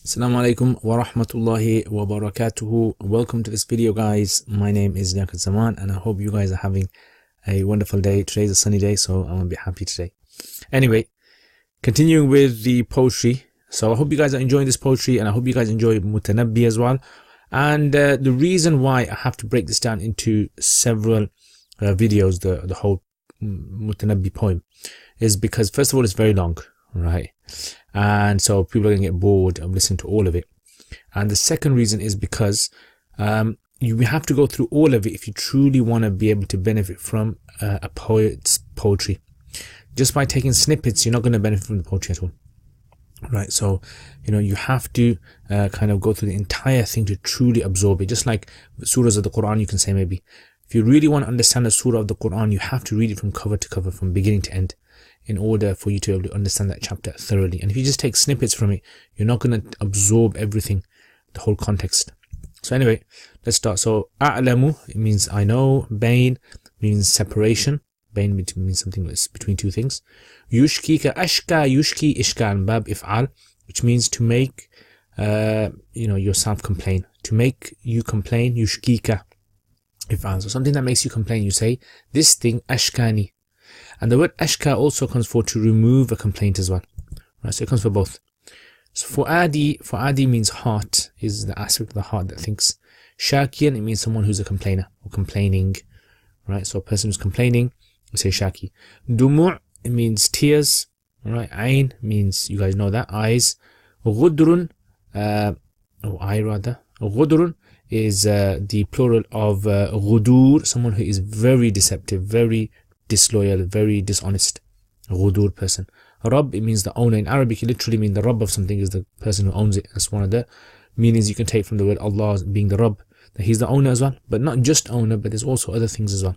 Assalamu alaikum wa rahmatullahi wa barakatuhu. Welcome to this video, guys. My name is Yaqut Zaman and I hope you guys are having a wonderful day. Today's a sunny day, so I'm gonna be happy today. Anyway, continuing with the poetry. So I hope you guys are enjoying this poetry and I hope you guys enjoy Mutanabbi as well. And the reason why I have to break this down into several videos, the whole Mutanabbi poem, is because first of all it's very long, right? And so people are going to get bored of listening to all of it. And the second reason is because you have to go through all of it if you truly want to be able to benefit from a poet's poetry. Just by taking snippets, you're not going to benefit from the poetry at all, right? So, you know, you have to kind of go through the entire thing to truly absorb it. Just like surahs of the Quran, you can say maybe. If you really want to understand a surah of the Quran, you have to read it from cover to cover, from beginning to end, in order for you to be able to understand that chapter thoroughly. And if you just take snippets from it, you're not going to absorb everything, the whole context. So anyway, let's start. So a'lamu, it means I know. Bain means separation. Bain means something that's between two things. Yushkika ashka yushki ishkan bab if'al, which means to make yourself complain. To make you complain, yushkika if'al. So something that makes you complain, you say this thing ashkani. And the word ashka also comes for to remove a complaint as well, right? So it comes for both. So fu'adi means heart, is the aspect of the heart that thinks. Shakiyan, it means someone who's a complainer or complaining, right? So a person who's complaining, we say shaki. Dumu', it means tears, right? Ain means, you guys know that, eyes. Ghudrun, Ghudrun is the plural of ghudur, someone who is very deceptive, very disloyal, very dishonest. Ghudur person. Rabb, it means the owner. In Arabic, it literally means the Rabb of something is the person who owns it. That's one of the meanings you can take from the word Allah being the Rabb, that He's the owner as well, but not just owner, but there's also other things as well.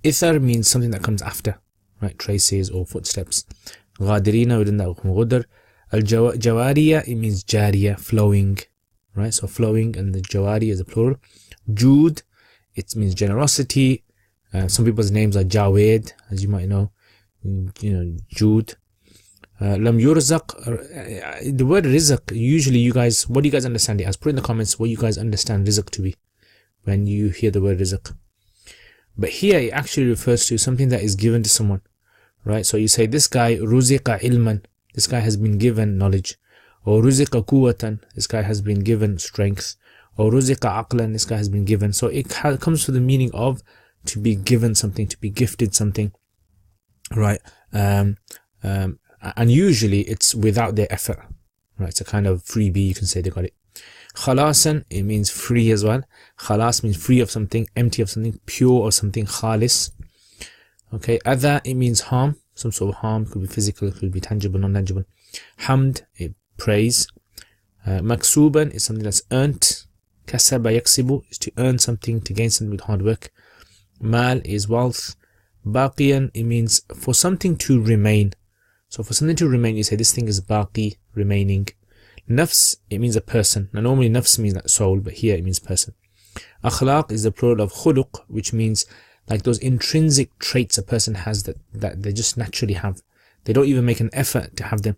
Ithar means something that comes after, right? Traces or footsteps. Ghadirina, within that ghudr. Al-Jawariya, it means jariya, flowing, right? So flowing, and the Jawari is a plural. Jud, it means generosity. Some people's names are Jawed, as you might know, Jude. Lam yurzaq, the word rizq, usually you guys, what do you guys understand it as? Put in the comments what you guys understand rizq to be when you hear the word rizq. But here it actually refers to something that is given to someone, right? So you say this guy ruziqa ilman, this guy has been given knowledge. Or ruziqa quwwatan, this guy has been given strength. Or ruziqa aqlan, this guy has been given. So it comes to the meaning of to be given something, to be gifted something, right? And usually it's without their effort, right? It's a kind of freebie, you can say they got it. Khalasan, it means free as well. Khalas means free of something, empty of something, pure of something, khalis. Okay, adha, it means harm, some sort of harm, could be physical, it could be tangible, non-tangible. Hamd, it praise. Maksuban is something that's earned. Kasaba yaksibu is to earn something, to gain something with hard work. Mal is wealth. Baqiyan, it means for something to remain. So for something to remain, you say this thing is baqi, remaining. Nafs, it means a person. Now normally nafs means that soul, but here it means person. Akhlaq is the plural of khuluq, which means like those intrinsic traits a person has that they just naturally have. They don't even make an effort to have them,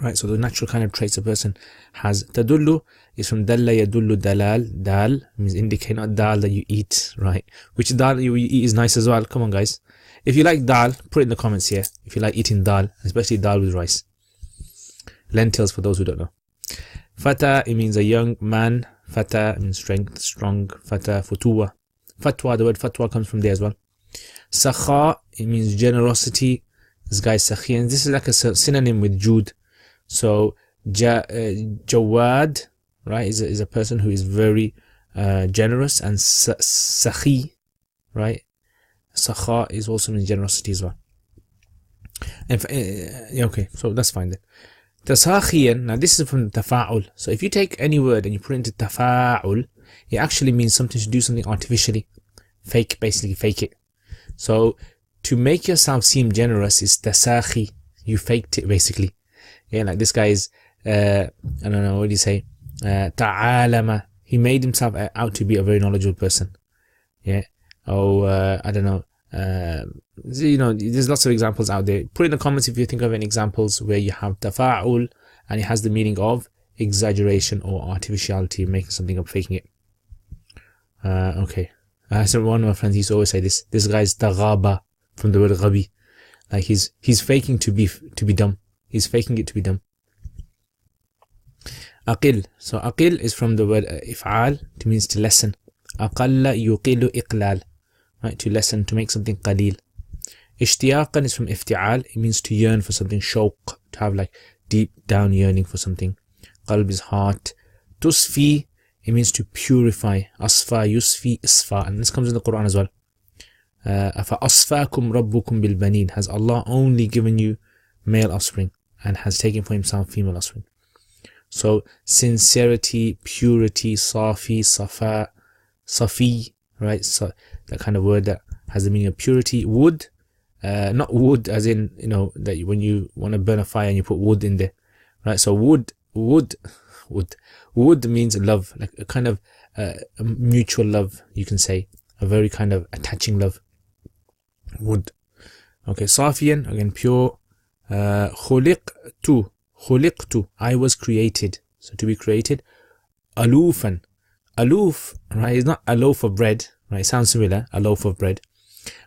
right? So the natural kind of traits a person has. Tadullu is from dalla yadullu dalal. Dal means indicate, not dal that you eat, right? Which dal you eat is nice as well. Come on, guys. If you like dal, put it in the comments here. If you like eating dal, especially dal with rice. Lentils for those who don't know. Fattah, it means a young man. Fattah means strength, strong. Fattah, futuwa. Fatwa, the word fatwa comes from there as well. Sakha, it means generosity. This guy is sakhiyan. This is like a synonym with Jude. So Jawad, right, is a person who is very generous, and Sakhi, right, Sakha is also means generosity as well. And okay, so that's fine then. Tasakhiyan, now this is from tafa'ul. So if you take any word and you put it into tafa'ul, it actually means something to do something artificially, fake, basically fake it. So to make yourself seem generous is tasakhi, you faked it basically. Yeah, like this guy is, I don't know, what do you say? Ta'alama. He made himself out to be a very knowledgeable person. Yeah. Oh, I don't know. There's lots of examples out there. Put in the comments if you think of any examples where you have tafa'ul and it has the meaning of exaggeration or artificiality, making something up, faking it. Okay. So one of my friends used to always say this guy's taghaba, from the word ghabi. Like he's faking to be dumb. He's faking it to be dumb. Aqil. So aqil is from the word if'al, it means to lessen. Aqalla yuqilu iqlal, right? To lessen, to make something qalil. Ishtiyaqan is from ifti'al, it means to yearn for something. Shawq, to have like deep down yearning for something. Qalb is heart. Tusfi, it means to purify. Asfa, yusfi, isfa, and this comes in the Quran as well. Afa asfakum rabbukum bil banin, has Allah only given you male offspring and has taken for himself female offspring. So sincerity, purity, safi, safa, safi, right? So that kind of word that has the meaning of purity. Wood, not wood as in, that when you want to burn a fire and you put wood in there, right? So wood means love, like a kind of a mutual love, you can say, a very kind of attaching love. Wood. Okay, safiyan, again pure. Khuliqtu, I was created. So to be created. Alufan, aloof, right? It's not a loaf of bread, right? It sounds similar, a loaf of bread,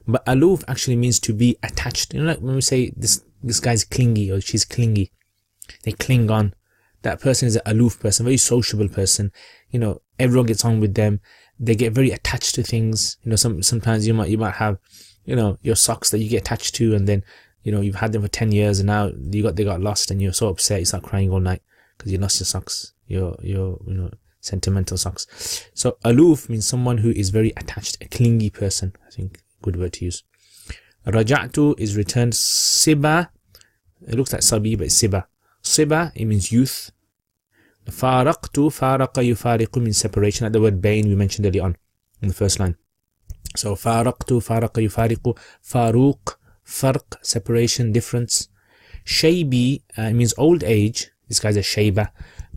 but aloof actually means to be attached. Like when we say this guy's clingy or she's clingy, they cling on. That person is an aloof person, very sociable person. Everyone gets on with them. They get very attached to things. Sometimes you might have, your socks that you get attached to, and then, you've had them for 10 years and now they got lost and you're so upset you start crying all night because you lost your socks, your sentimental socks. So aloof means someone who is very attached, a clingy person. I think good word to use. Raja'tu is returned. Siba, it looks like sabi, but it's siba. Siba, it means youth. Faraqtu, faraqa yufariqu means separation, like the word bain we mentioned earlier on in the first line. So faraqtu, faraqa yufariqu, faruq, farq, separation, difference. Shaybi, it means old age. This guy's a shayba,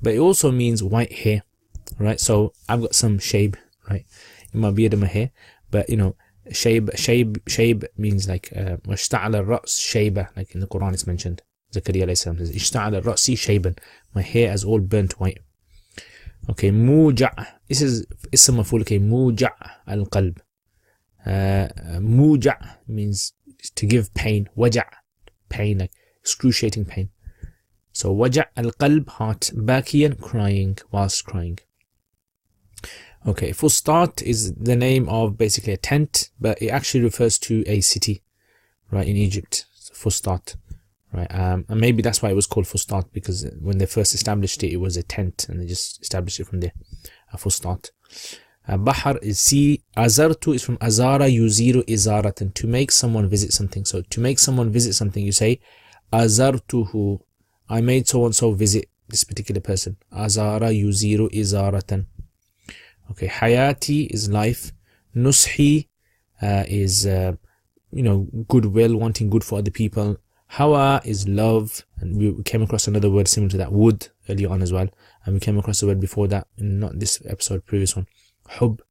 but it also means white hair, right? So I've got some shayb, right, in my beard and my hair, but shayb means like washta'ala ra's shayba, like in the Quran it's mentioned. Zakaria alayhi salam says, ishta'ala ra'si shayban, my hair is all burnt white. Okay, muja', this is ism maf'ul. Okay, muja' al-qalb. Muja' means to give pain. Waja', pain, like excruciating pain. So waja' al-qalb, heart. Bakiyan, crying, whilst crying. Okay, Fustat is the name of basically a tent, but it actually refers to a city, right, in Egypt. So Fustat. Right, and maybe that's why it was called Fustat, because when they first established it, it was a tent, and they just established it from there. Fustat. Bahar is sea. Azartu is from azara yuziru izaratan, to make someone visit something. So to make someone visit something, you say azartuhu, I made so and so visit this particular person. Azara yuziru izaratan. Okay, hayati is life. Nushi is goodwill, wanting good for other people. Hawa is love, and we came across another word similar to that, wood, earlier on as well, and we came across a word before that in not this episode, previous one, hub.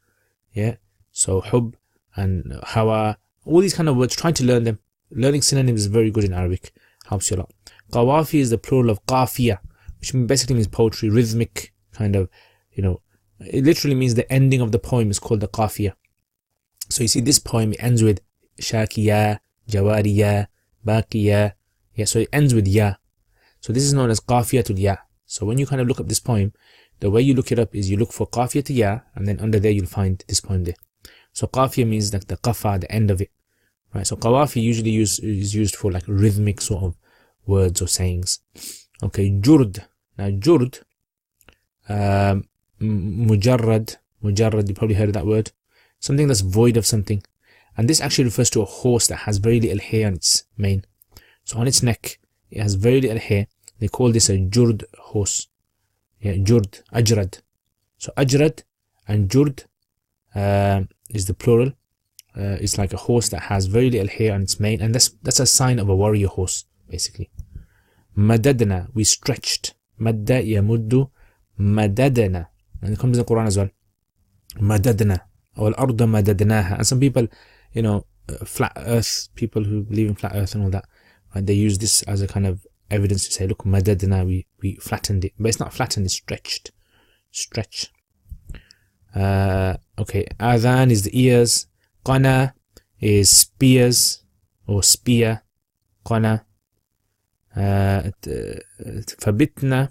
Yeah, so hub and hawa, all these kind of words, trying to learn them. Learning synonyms is very good in Arabic, helps you a lot. Qawafi is the plural of qafiyah, which basically means poetry, rhythmic kind of, it literally means the ending of the poem is called the qafiyah. So you see this poem, it ends with shakiya, jawariya, baqiya. Yeah, so it ends with ya. So this is known as qafiyatul ya. So when you kind of look up this poem, the way you look it up is you look for qafiyatul ya, and then under there you'll find this poem there. So qafiya means like the qafa, the end of it, right? So qawafi usually is used for like rhythmic sort of words or sayings. Okay, jurd. Now jurd, mujarrad, you probably heard of that word. Something that's void of something. And this actually refers to a horse that has very little hair on its mane. So on its neck, it has very little hair. They call this a jurd horse. Yeah, jurd, ajrad. So ajrad and jurd is the plural. It's like a horse that has very little hair on its mane, and that's a sign of a warrior horse, basically. Madadna, we stretched. Madda yamuddu, madadna. And it comes in the Quran as well. Madadna. Or al-arda madadnaha. And some people, flat earth, people who believe in flat earth and all that, right, they use this as a kind of evidence to say, look, madadna, we flattened it. But it's not flattened, it's stretched. Stretch. Okay, adhan is the ears. Qana is spears or spear. Qana. Fabitna.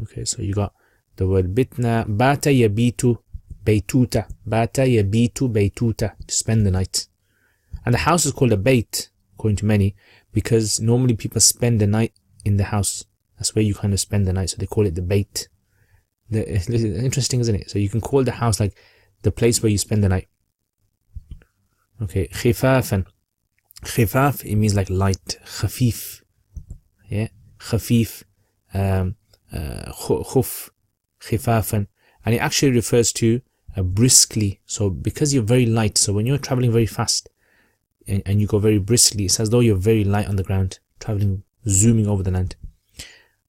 Okay, so you got the word bitna. Bata yabitu baytuta. Bata yabitu baytuta. To spend the night. And the house is called a bayt, according to many, because normally people spend the night in the house. That's where you kind of spend the night, so they call it the bayt. Interesting, isn't it? So you can call the house like the place where you spend the night. Okay, khifafan. Khifaf, it means like light. Khafif. Yeah, khafif. Khuf. Khifafan. And it actually refers to briskly. So because you're very light, so when you're traveling very fast and you go very briskly, it's as though you're very light on the ground, traveling, zooming over the land.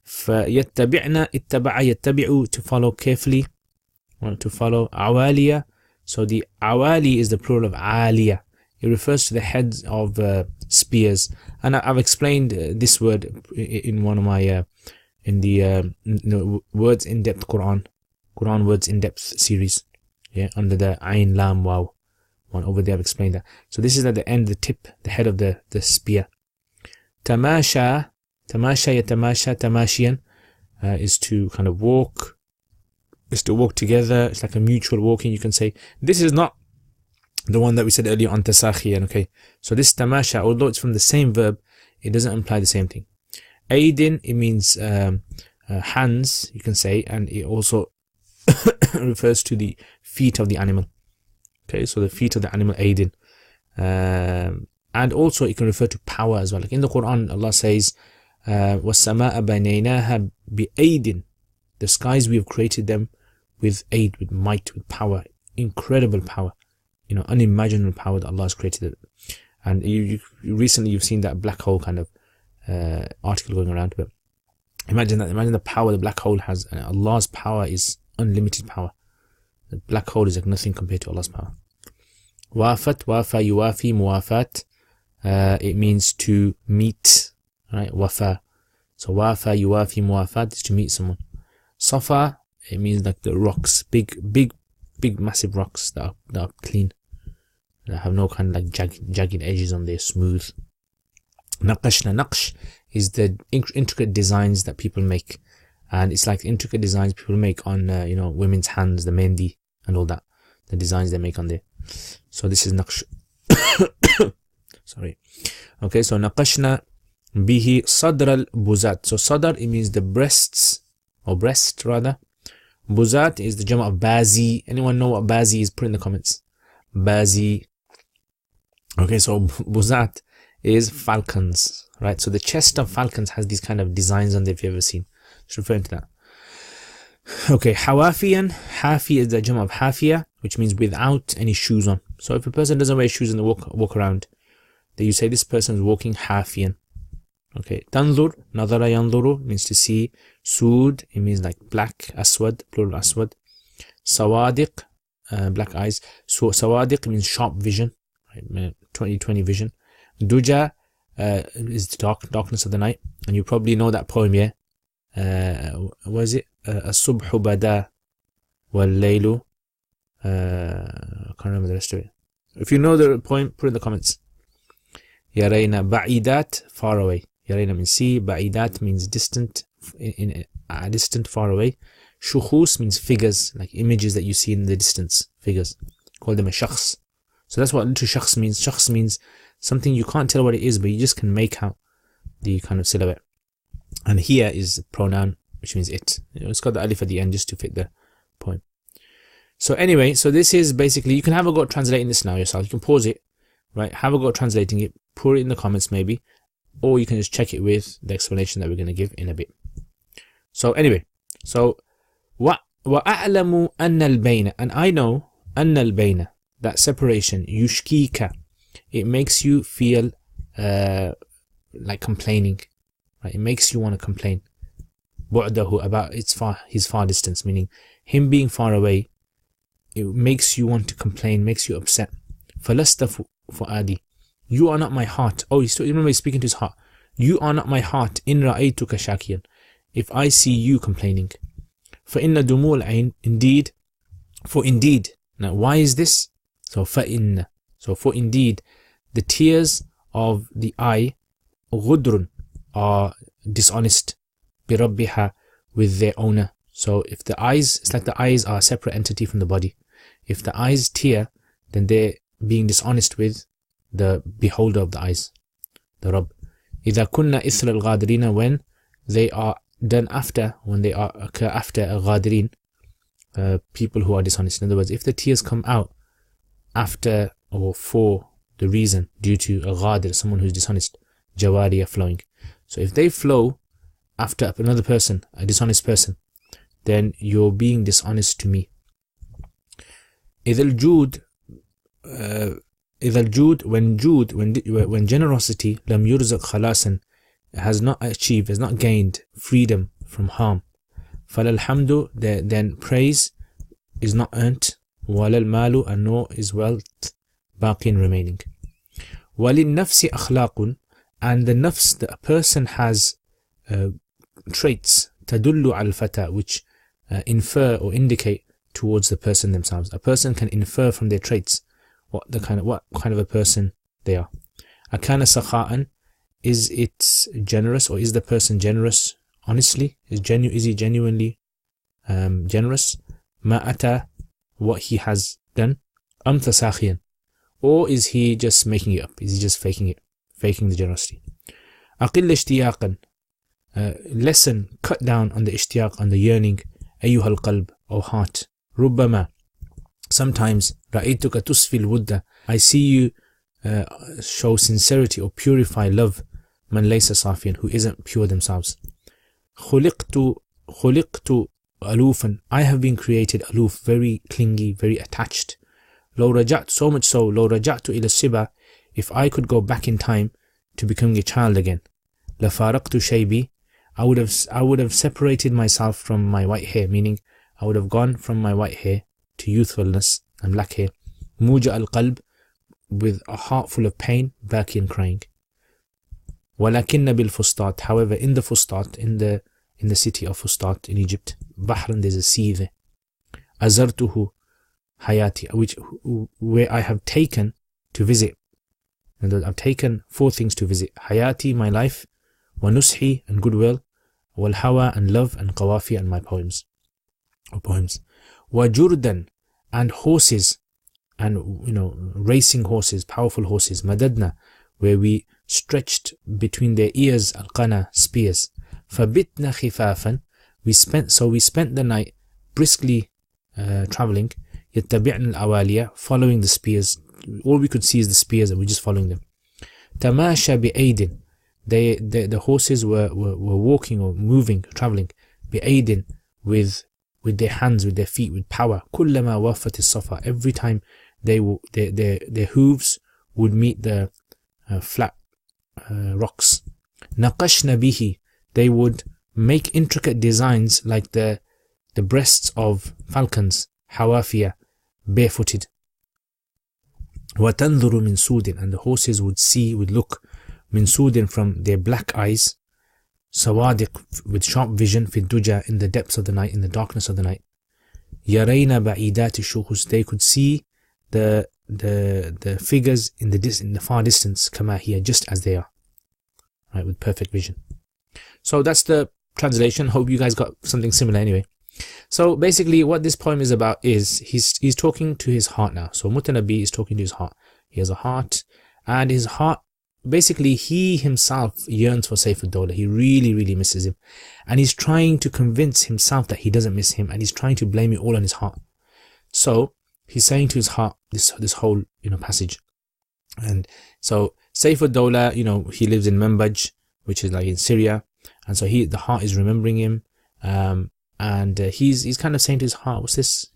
فَيَتَّبِعْنَا اتَّبَعَ يَتَّبِعُ, to follow carefully, or to follow. عَوَالِيَ, so the awali is the plural of aliyah. It refers to the heads of spears. And I've explained this word in one of my, in the Words in Depth Quran Words in Depth series. Yeah, under the Ain Lam Waw one over there, I've explained that. So this is at the end, the tip, the head of the spear. Tamasha, yatamasha, tamashian, is to kind of walk, is to walk together. It's like a mutual walking, you can say. This is not the one that we said earlier on tasakhiyan, okay? So this tamasha, although it's from the same verb, it doesn't imply the same thing. Aidin, it means hands, you can say, and it also refers to the feet of the animal. Okay, so the feet of the animal, aidin. And also it can refer to power as well. Like in the Quran, Allah says, وَالسَّمَاءَ بَنَيْنَاهَا بِأَيْدٍ. The skies, we have created them with aid, with might, with power. Incredible power. You know, unimaginable power that Allah has created. And recently you've seen that black hole kind of article going around. But imagine that. Imagine the power the black hole has. And Allah's power is unlimited power. The black hole is like nothing compared to Allah's power. Wafat, wafa, yuwafi, muwafat. It means to meet, right? Wafa. So wafa, yuwafi, muwafat is to meet someone. Safa, it means like the rocks, big, massive rocks that are clean, that have no kind of like jagged edges on there, smooth. Naqashna, naqsh is the intricate designs that people make, and it's like intricate designs people make on you know, women's hands, the mehendi and all that, the designs they make on there. So this is naqsh. Sorry. Okay, so naqashna bihi sadr al-buzat. So sadr, it means the breasts, or breast rather. Buzat is the jama of bazi. Anyone know what bazi is? Put in the comments. Bazi. Okay, so buzat is falcons, right? So the chest of falcons has these kind of designs on there, if you've ever seen. Just referring to that. Okay, hawafiyan. Hafi is the jama of hafia, which means without any shoes on. So if a person doesn't wear shoes and they walk around, then you say this person is walking hafiyan. Okay, tanzur, nadara yanzuru, means to see. Sood, it means like black. Aswad, plural aswad. Sawadiq, black eyes. So sawadiq means sharp vision, right? 20/20 vision. Duja is the darkness of the night, and you probably know that poem, yeah? What is it? As-subhu bada wal-laylu. I can't remember the rest of it. If you know the poem, put it in the comments. Yarayna ba'idat, far away. Yarayna means see. Ba'idat means distant, distant, far away. Shukhus means figures, like images that you see in the distance. Figures. Call them a shakhs. So that's what little shakhs means. Shakhs means something you can't tell what it is, but you just can make out the kind of silhouette. And here is pronoun, which means it. You know, it's got the alif at the end just to fit the poem. So anyway, so this is basically, you can have a go at translating this now yourself. You can pause it, right? Have a go at translating it. Put it in the comments maybe. Or you can just check it with the explanation that we're going to give in a bit. So anyway, so وَأَعْلَمُ أَنَّ الْبَيْنَ, and I know أَنَّ الْبَيْنَ, that separation, yushkika, it makes you feel like complaining, right? It makes you want to complain. بُعْدَهُ, about his far distance, meaning him being far away, it makes you want to complain, makes you upset. فَلَسْتَ فُؤَادِي, you are not my heart. Oh, remember he's speaking to his heart. You are not my heart. إن رأيتك شاكيا. If I see you complaining. فإن دموع العين. Indeed. For indeed. Now why is this? So فإن. So for indeed. The tears of the eye. غدر. Are dishonest. بربها. With their owner. So if the eyes, it's like the eyes are a separate entity from the body. If the eyes tear, then they're being dishonest with the beholder of the eyes, the Rabb. إذا كنا إثر الغادرين, when they are done after, when they are occur after غادرين, people who are dishonest. In other words, if the tears come out after or for the reason due to a ghadir, someone who's dishonest, jawariya, flowing. So if they flow after another person, a dishonest person, then you're being dishonest to me. إذا الجود, when generosity لم يرزق خلاصا, has not achieved, has not gained freedom from harm. فَلَلْحَمْدُ, then praise is not earned. وَلَا الْمَالُ, and nor is wealth باقٍ, remaining. وَلِلنَّفْسِ أَخْلَاقٌ, and the nafs, the person has traits تدل على الفتى, which infer or indicate towards the person themselves. A person can infer from their traits what kind of a person they are. أكان سخاء, is it generous, or is the person generous honestly? Is he genuinely generous? ما أتى, what he has done. أم تساخيا, or is he just making it up? Is he just faking the generosity? أقل اشتياقا, lessen, cut down on the ishtiyaq, on the yearning. أيها القلب, O heart. ربما, sometimes. رأيتك تسفي الود, I see you show sincerity or purify love. من ليس صافيا, who isn't pure themselves. خلقت ألوفا, I have been created aloof, very clingy, very attached. لو رجعت, so much so, لو رجعت إلى الصبا, if I could go back in time to becoming a child again. لفارقت شيبي, I would have separated myself from my white hair, meaning I would have gone from my white hair to youthfulness and black hair. موجع القلب, with a heart full of pain, باكي, and crying. ولكن بالفسطاط, however, in the Fustat, in the city of Fustat in Egypt, بحر, there's a sea there. أزرته حياتي, where I have taken to visit. And I've taken 4 things to visit. حياتي, my life. ونصحي, and goodwill. والهوى, and love. And قوافي, and my poems. وجردا, and horses, and racing horses, powerful horses. مددنا, where we stretched between their ears القنا, spears. فبتنا خفافا, we spent the night briskly traveling. يتبعنا الأوالية, following the spears. All we could see is the spears, and we're just following them. تماشى بأيد, the horses were walking or moving, traveling. بأيد, with their hands, with their feet, with power. كلما وافت الصفا, every time their hooves would meet the flat rocks. نقشنا به, they would make intricate designs like the breasts of falcons. حوافية, barefooted. وتنظر من سود, and the horses would look من سود, from their black eyes. صوادق, with sharp vision. في الدجى, in the depths of the night, in the darkness of the night. يرين بعيدات الشخوص, they could see the figures in the far distance. كما هي, just as they are, right, with perfect vision. So that's the translation. Hope you guys got something similar anyway. So basically what this poem is about is he's talking to his heart now. So Mutanabbi is talking to his heart. He has a heart, and his heart, basically he himself yearns for Saif ad-Dawla. He really, really misses him, and he's trying to convince himself that he doesn't miss him, and he's trying to blame it all on his heart. So he's saying to his heart this whole passage. And so Saif ad-Dawla, he lives in Manbaj, which is like in Syria, and so the heart is remembering him. And he's kind of saying to his heart, what's this?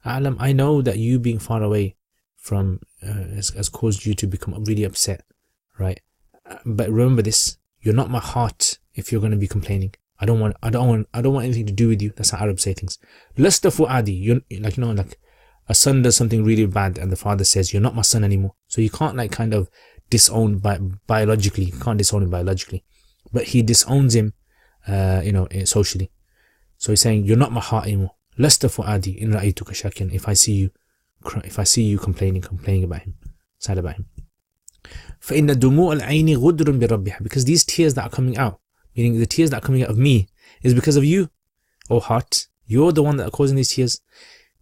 Alam, I know that you being far away from has caused you to become really upset, right? But remember this: you're not my heart if you're going to be complaining. I don't want anything to do with you. That's how Arabs say things. Lasta fuadi, you're like a son does something really bad, and the father says, "You're not my son anymore." So you can't kind of disown biologically. You can't disown him biologically. but he disowns him, socially. So he's saying, you're not my heart anymore. Lasta fu'adi in ra'aytuka shakiyan. If I see you complaining about him, sad about him. فَإِنَّ دُمُوعَ الْعَيْنِ غُدْرٌ بِرَبِّهَا. Because these tears that are coming out, meaning the tears that are coming out of me, is because of you, O heart. You're the one that are causing these tears.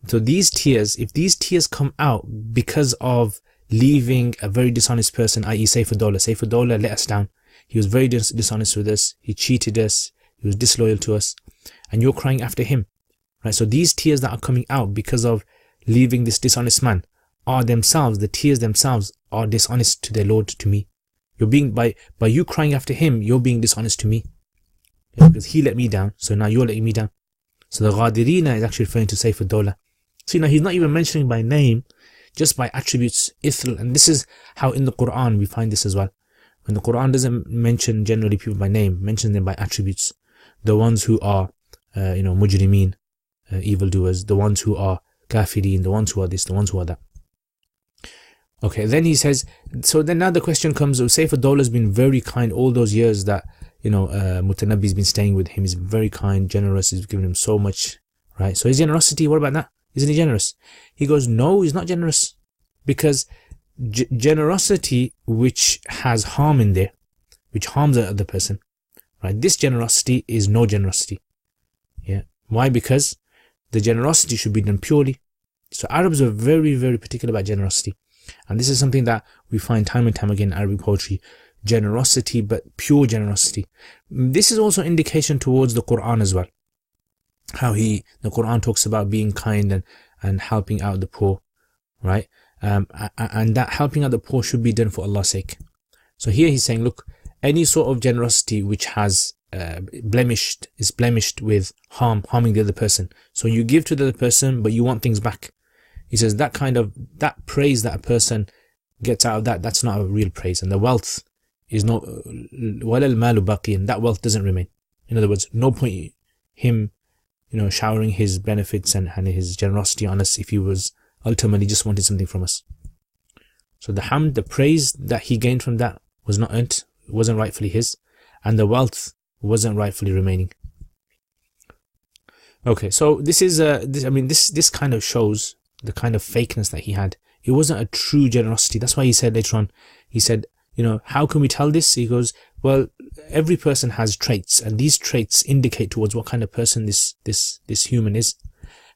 So these tears, if these tears come out because of leaving a very dishonest person, i.e. Saifullah let us down. He was very dishonest with us. He cheated us. He was disloyal to us. And you're crying after him. Right? So these tears that are coming out because of leaving this dishonest man are themselves, the tears themselves are dishonest to their Lord, to me. You're being, by you crying after him, you're being dishonest to me. Because he let me down, so now you're letting me down. So the Ghadirina is actually referring to Saifullah. See, now he's not even mentioning by name, just by attributes, Ithil. And this is how in the Quran we find this as well. When the Quran doesn't mention generally people by name, mentions them by attributes. The ones who are, mujrimeen, evildoers, the ones who are kafirin, the ones who are this, the ones who are that. Okay, then he says, so then now the question comes, Saifullah has been very kind all those years that, Mutanabbi has been staying with him. He's very kind, generous, he's given him so much, right? So his generosity, what about that? Isn't he generous? He goes, no, he's not generous. Because generosity which has harm in there, which harms the other person, right? This generosity is no generosity. Yeah. Why? Because the generosity should be done purely. So Arabs are very, very particular about generosity. And this is something that we find time and time again in Arabic poetry. Generosity, but pure generosity. This is also indication towards the Quran as well. How the Quran talks about being kind and helping out the poor, right? And that helping out the poor should be done for Allah's sake. So here he's saying, look, any sort of generosity which has is blemished with harming the other person. So you give to the other person, but you want things back. He says that praise that a person gets out of that's not a real praise. And the wealth is not, وَلَا الْمَالُ بَقِيًا, that wealth doesn't remain. In other words, no point him, showering his benefits and his generosity on us if he was ultimately just wanted something from us. So the hamd, the praise that he gained from that was not earned, wasn't rightfully his, and the wealth wasn't rightfully remaining. Okay, so this is this kind of shows the kind of fakeness that he had. It wasn't a true generosity. That's why he said later on, he said, how can we tell this? He goes, well, every person has traits, and these traits indicate towards what kind of person this human is.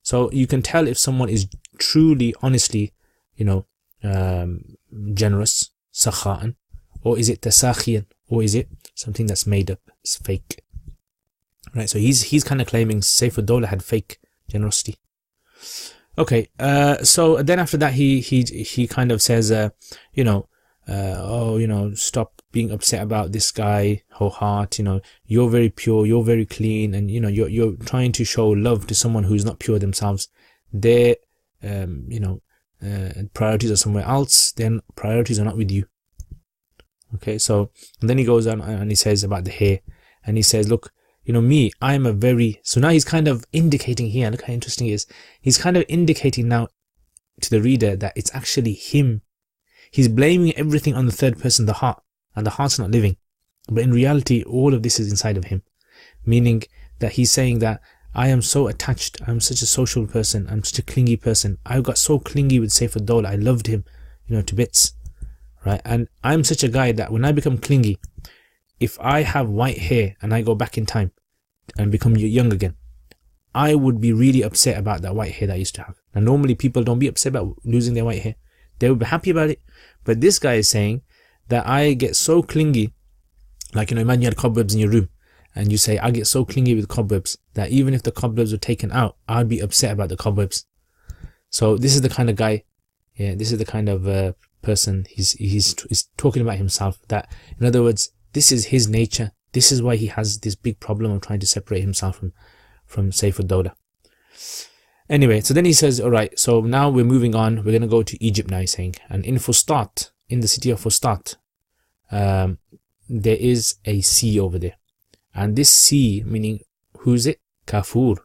So you can tell if someone is truly, honestly, generous, sakha'an, or is it tasakhiyan, or is it something that's made up, it's fake. Right, so he's kind of claiming Saifullah had fake generosity. Okay, so then after that he kind of says, stop being upset about this guy, whole heart, you're very pure, you're very clean, and you're trying to show love to someone who's not pure themselves. Their priorities are somewhere else, then priorities are not with you. Okay, so and then he goes on and he says about the hair, and he says, look, I'm a very, so now he's kind of indicating here, look how interesting it is, he's kind of indicating now to the reader that it's actually him. He's blaming everything on the third person, the heart, and the heart's not living. But in reality, all of this is inside of him. Meaning that he's saying that I am so attached, I'm such a social person, I'm such a clingy person. I got so clingy with Saifullah, I loved him, to bits. Right? And I'm such a guy that when I become clingy, if I have white hair and I go back in time and become young again, I would be really upset about that white hair that I used to have. And normally people don't be upset about losing their white hair. They would be happy about it. But this guy is saying that I get so clingy, like, imagine you had cobwebs in your room and you say, I get so clingy with cobwebs that even if the cobwebs were taken out, I'd be upset about the cobwebs. So this is the kind of guy, this is the kind of person he's talking about himself, that, in other words, this is his nature. This is why he has this big problem of trying to separate himself from Saifullah. Anyway, so then he says, all right, so now we're moving on. We're going to go to Egypt now, he's saying. And in Fustat, in the city of Fustat, there is a sea over there. And this sea, meaning, who's it? Kafur.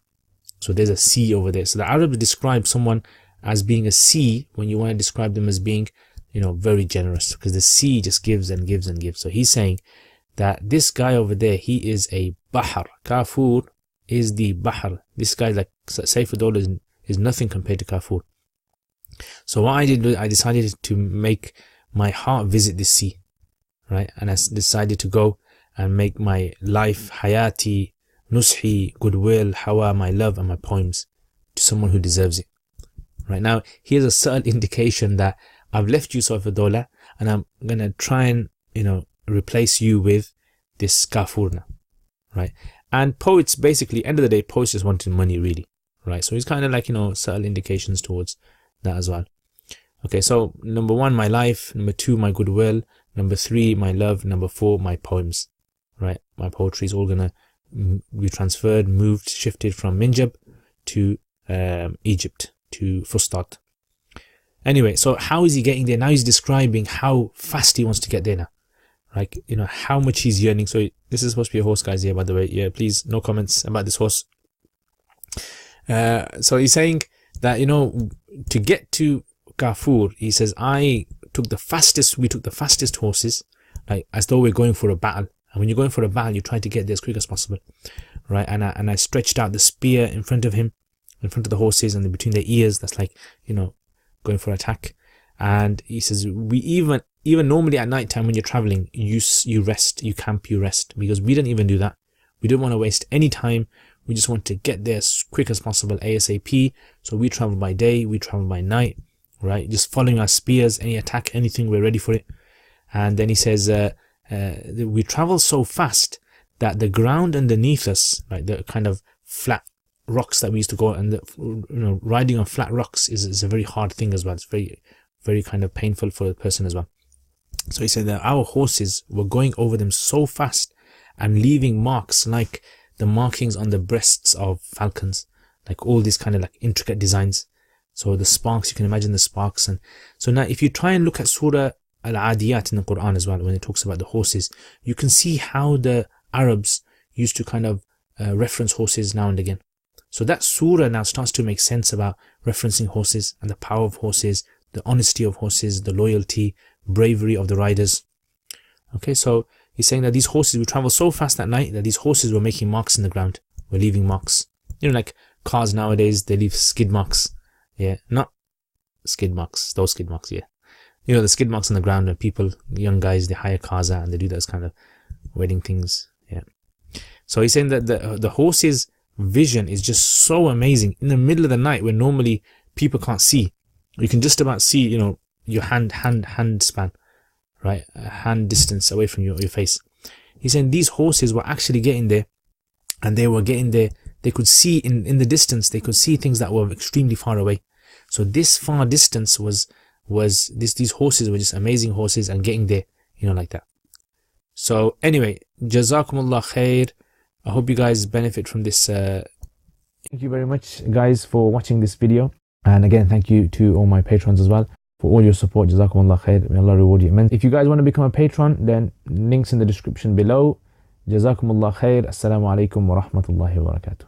So there's a sea over there. So the Arabs describe someone as being a sea when you want to describe them as being, very generous. Because the sea just gives and gives and gives. So he's saying that this guy over there, he is a Bahr. Kafur is the Bahr. This guy, like Saifullah, is nothing compared to Kafur. So what I did was I decided to make my heart visit this sea, right? And I decided to go and make my life, hayati, nushi, goodwill, hawa, my love and my poems to someone who deserves it. Right now, here's a subtle indication that I've left you, Saifullah, and I'm going to try and, replace you with this Kafur now, right? And poets, basically, end of the day, poets just wanted money, really, right? So it's kind of like, subtle indications towards that as well. Okay, so number 1, my life. Number 2, my goodwill. Number 3, my love. Number 4, my poems, right? My poetry is all going to be transferred, moved, shifted from Minjab to Egypt, to Fustat. Anyway, so how is he getting there? Now he's describing how fast he wants to get there now. Like, how much he's yearning. So this is supposed to be a horse, guys, here, by the way. Yeah, please, no comments about this horse. So he's saying that, to get to Kafur, he says, we took the fastest horses, like as though we're going for a battle. And when you're going for a battle, you try to get there as quick as possible, right? And I stretched out the spear in front of him, in front of the horses, and between their ears. That's like, going for attack. And he says, we even normally at night time when you're traveling, you rest, you camp, you rest, because we don't even do that. We don't want to waste any time. We just want to get there as quick as possible, ASAP. So we travel by day, we travel by night, right? Just following our spears, any attack, anything, we're ready for it. And then he says, we travel so fast that the ground underneath us, like the kind of flat rocks that we used to go, and riding on flat rocks is a very hard thing as well. It's very, very kind of painful for the person as well. So he said that our horses were going over them so fast and leaving marks like the markings on the breasts of falcons, like all these kind of like intricate designs. So the sparks, you can imagine the sparks. And so now if you try and look at Surah Al-Adiyat in the Quran as well, when it talks about the horses, you can see how the Arabs used to kind of reference horses now and again. So that surah now starts to make sense about referencing horses and the power of horses, the honesty of horses, the loyalty, bravery of the riders. Okay, so he's saying that these horses would travel so fast at night that these horses were making marks in the ground, were leaving marks. Like cars nowadays, they leave skid marks. Yeah, not skid marks, those skid marks, yeah. The skid marks on the ground, and people, young guys, they hire cars out and they do those kind of wedding things. Yeah. So he's saying that the horses' vision is just so amazing in the middle of the night when normally people can't see. You can just about see, your hand span, right? A hand distance away from your face. He's saying these horses were actually getting there, and they were getting there. They could see in the distance, they could see things that were extremely far away. So this far distance was these horses were just amazing horses and getting there, like that. So anyway, Jazakumullah khair. I hope you guys benefit from this. Thank you very much, guys, for watching this video. And again, thank you to all my patrons as well for all your support. Jazakumullah khair. May Allah reward you immensely. If you guys want to become a patron, then links in the description below. Jazakumullah khair. Assalamu alaikum wa rahmatullahi wa barakatuh.